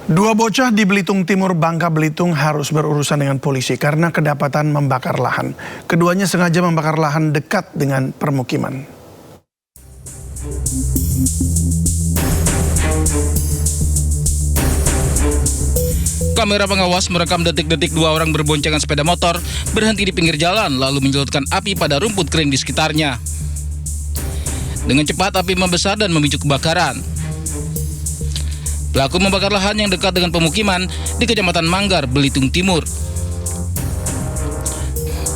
Dua bocah di Belitung Timur, Bangka Belitung harus berurusan dengan polisi karena kedapatan membakar lahan. Keduanya sengaja membakar lahan dekat dengan permukiman. Kamera pengawas merekam detik-detik dua orang berboncengan sepeda motor berhenti di pinggir jalan lalu menyelotkan api pada rumput kering di sekitarnya. Dengan cepat api membesar dan memicu kebakaran. Pelaku membakar lahan yang dekat dengan pemukiman di Kecamatan Manggar, Belitung Timur.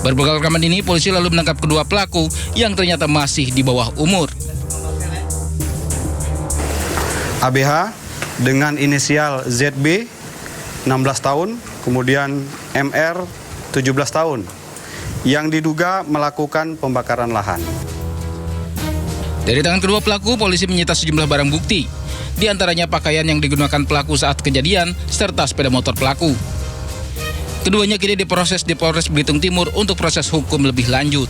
Berbekal rekaman ini, polisi lalu menangkap kedua pelaku yang ternyata masih di bawah umur. ABH dengan inisial ZB 16 tahun, kemudian MR 17 tahun, yang diduga melakukan pembakaran lahan. Dari tangan kedua pelaku, polisi menyita sejumlah barang bukti, di antaranya pakaian yang digunakan pelaku saat kejadian, serta sepeda motor pelaku. Keduanya kini diproses di Polres Belitung Timur untuk proses hukum lebih lanjut.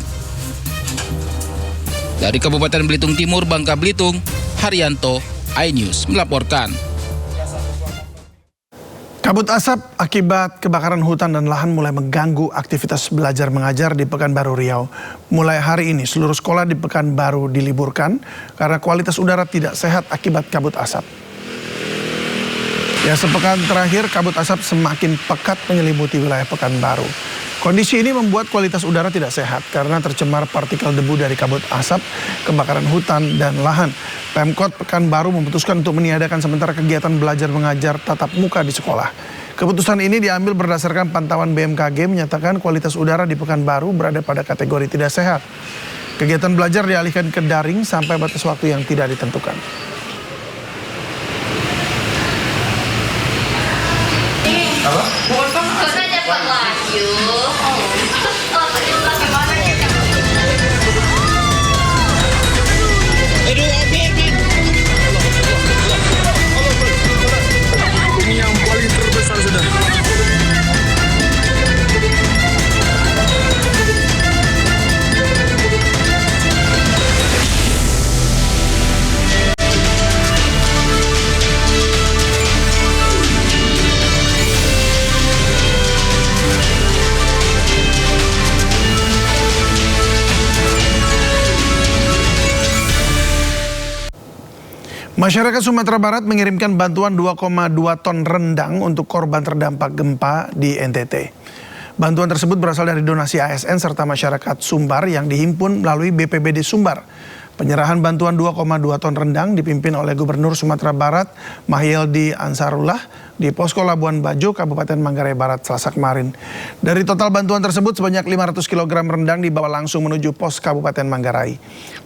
Dari Kabupaten Belitung Timur, Bangka Belitung, Haryanto, iNews melaporkan. Kabut asap akibat kebakaran hutan dan lahan mulai mengganggu aktivitas belajar mengajar di Pekanbaru Riau. Mulai hari ini seluruh sekolah di Pekanbaru diliburkan karena kualitas udara tidak sehat akibat kabut asap. Ya, sepekan terakhir kabut asap semakin pekat menyelimuti wilayah Pekanbaru. Kondisi ini membuat kualitas udara tidak sehat karena tercemar partikel debu dari kabut asap, kebakaran hutan, dan lahan. Pemkot Pekanbaru memutuskan untuk meniadakan sementara kegiatan belajar mengajar tatap muka di sekolah. Keputusan ini diambil berdasarkan pantauan BMKG menyatakan kualitas udara di Pekanbaru berada pada kategori tidak sehat. Kegiatan belajar dialihkan ke daring sampai batas waktu yang tidak ditentukan. Ini yang paling terbesar sudah. Masyarakat Sumatera Barat mengirimkan bantuan 2,2 ton rendang untuk korban terdampak gempa di NTT. Bantuan tersebut berasal dari donasi ASN serta masyarakat Sumbar yang dihimpun melalui BPBD Sumbar. Penyerahan bantuan 2,2 ton rendang dipimpin oleh Gubernur Sumatera Barat Mahyeldi Ansarullah di Posko Labuan Bajo, Kabupaten Manggarai Barat, Selasa kemarin. Dari total bantuan tersebut sebanyak 500 kg rendang dibawa langsung menuju pos Kabupaten Manggarai.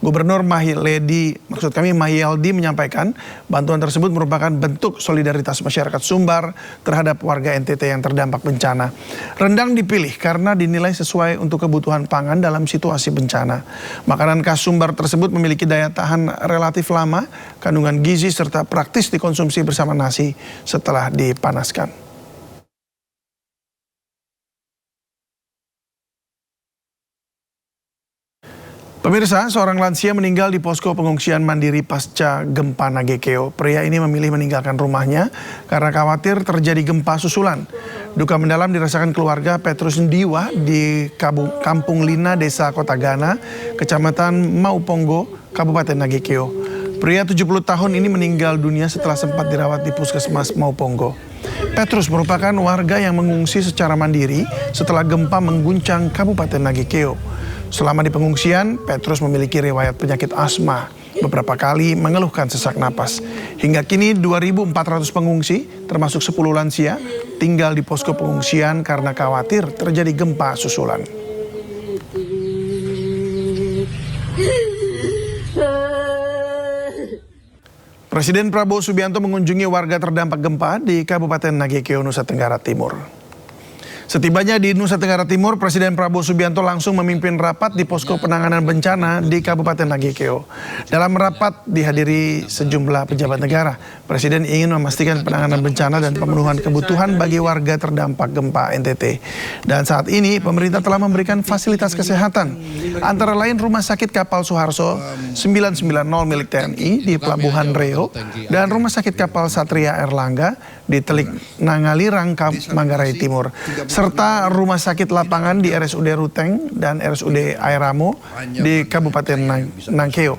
Gubernur Mahyeldi menyampaikan bantuan tersebut merupakan bentuk solidaritas masyarakat Sumbar terhadap warga NTT yang terdampak bencana. Rendang dipilih karena dinilai sesuai untuk kebutuhan pangan dalam situasi bencana. Makanan khas Sumbar tersebut memiliki daya tahan relatif lama, kandungan gizi serta praktis dikonsumsi bersama nasi setelah dipanaskan. Pemirsa, seorang lansia meninggal di posko pengungsian mandiri pasca gempa Nagekeo. Pria ini memilih meninggalkan rumahnya karena khawatir terjadi gempa susulan. Duka mendalam dirasakan keluarga Petrus Ndiwa di Kampung Lina, Desa Kotagana, Kecamatan Mauponggo, Kabupaten Nagekeo. Pria 70 tahun ini meninggal dunia setelah sempat dirawat di Puskesmas Mauponggo. Petrus merupakan warga yang mengungsi secara mandiri setelah gempa mengguncang Kabupaten Nagekeo. Selama di pengungsian, Petrus memiliki riwayat penyakit asma. Beberapa kali mengeluhkan sesak napas. Hingga kini 2.400 pengungsi, termasuk 10 lansia, tinggal di posko pengungsian karena khawatir terjadi gempa susulan. Presiden Prabowo Subianto mengunjungi warga terdampak gempa di Kabupaten Nagekeo, Nusa Tenggara Timur. Setibanya di Nusa Tenggara Timur, Presiden Prabowo Subianto langsung memimpin rapat di posko penanganan bencana di Kabupaten Nagekeo. Dalam rapat dihadiri sejumlah pejabat negara. Presiden ingin memastikan penanganan bencana dan pemenuhan kebutuhan bagi warga terdampak gempa NTT. Dan saat ini pemerintah telah memberikan fasilitas kesehatan, antara lain Rumah Sakit Kapal Suharto 990 milik TNI di Pelabuhan Reo dan Rumah Sakit Kapal Satria Erlangga di Telik Nangalirang, Manggarai Timur, serta rumah sakit lapangan di RSUD Ruteng dan RSUD Airamo di Kabupaten Nangkeo.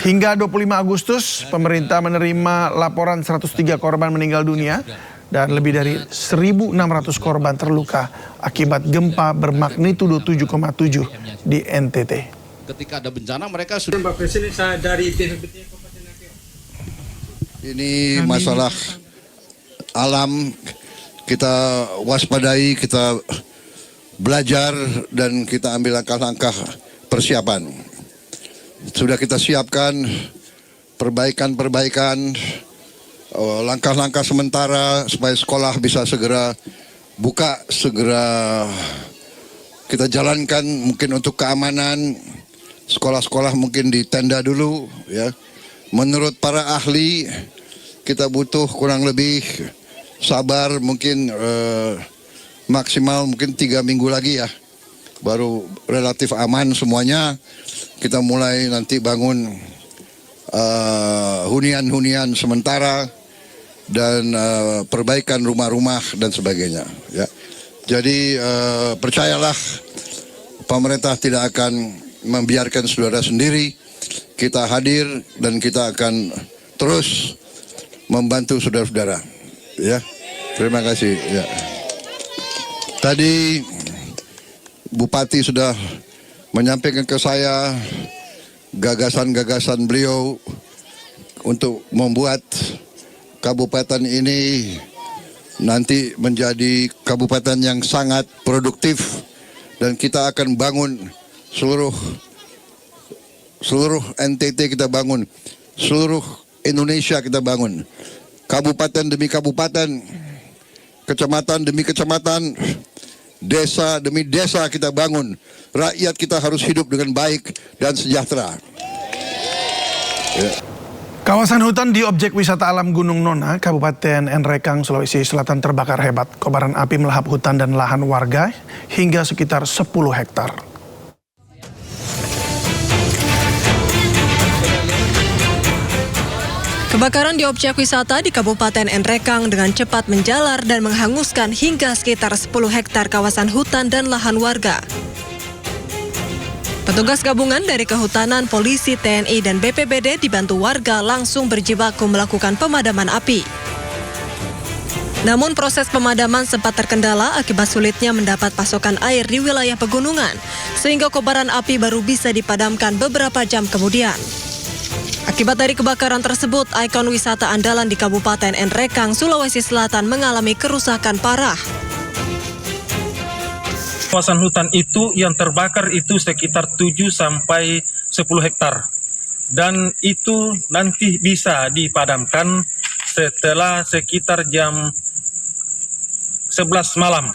Hingga 25 Agustus, pemerintah menerima laporan 103 korban meninggal dunia dan lebih dari 1.600 korban terluka akibat gempa bermagnitudo 7,7 di NTT. Ketika ada bencana mereka sudah. Pak Presiden, saya dari ini masalah alam, kita waspadai, kita belajar dan kita ambil langkah-langkah persiapan. Sudah kita siapkan perbaikan-perbaikan, langkah-langkah sementara supaya sekolah bisa segera buka, segera kita jalankan mungkin untuk keamanan. Sekolah-sekolah mungkin di tenda dulu ya. Menurut para ahli kita butuh kurang lebih sabar mungkin maksimal mungkin 3 minggu lagi ya. Baru relatif aman semuanya. Kita mulai nanti bangun hunian-hunian sementara dan perbaikan rumah-rumah dan sebagainya ya. Jadi percayalah, pemerintah tidak akan membiarkan saudara sendiri. Kita hadir dan kita akan terus membantu saudara-saudara ya. Terima kasih ya. Tadi Bupati sudah menyampaikan ke saya gagasan-gagasan beliau untuk membuat kabupaten ini nanti menjadi kabupaten yang sangat produktif, dan kita akan bangun seluruh NTT kita bangun, seluruh Indonesia kita bangun, kabupaten demi kabupaten, kecamatan demi kecamatan, desa demi desa kita bangun. Rakyat kita harus hidup dengan baik dan sejahtera. Kawasan hutan di objek wisata alam Gunung Nona, Kabupaten Nrekang, Sulawesi Selatan terbakar hebat. Kobaran api melahap hutan dan lahan warga hingga sekitar 10 hektar. Kebakaran di objek wisata di Kabupaten Nrekang dengan cepat menjalar dan menghanguskan hingga sekitar 10 hektar kawasan hutan dan lahan warga. Petugas gabungan dari Kehutanan, Polisi, TNI, dan BPBD dibantu warga langsung berjibaku melakukan pemadaman api. Namun proses pemadaman sempat terkendala akibat sulitnya mendapat pasokan air di wilayah pegunungan, sehingga kobaran api baru bisa dipadamkan beberapa jam kemudian. Akibat dari kebakaran tersebut, ikon wisata andalan di Kabupaten Nrekang, Sulawesi Selatan mengalami kerusakan parah. Kawasan hutan itu yang terbakar itu sekitar 7 sampai 10 hektar. Dan itu nanti bisa dipadamkan setelah sekitar jam 11 malam.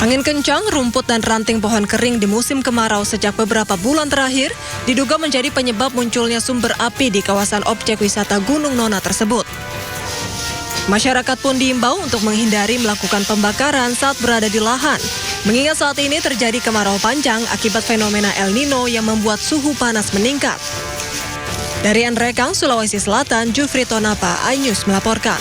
Angin kencang, rumput dan ranting pohon kering di musim kemarau sejak beberapa bulan terakhir diduga menjadi penyebab munculnya sumber api di kawasan objek wisata Gunung Nona tersebut. Masyarakat pun diimbau untuk menghindari melakukan pembakaran saat berada di lahan, mengingat saat ini terjadi kemarau panjang akibat fenomena El Nino yang membuat suhu panas meningkat. Dari Nrekang, Sulawesi Selatan, Jufri Tonapa, iNews melaporkan.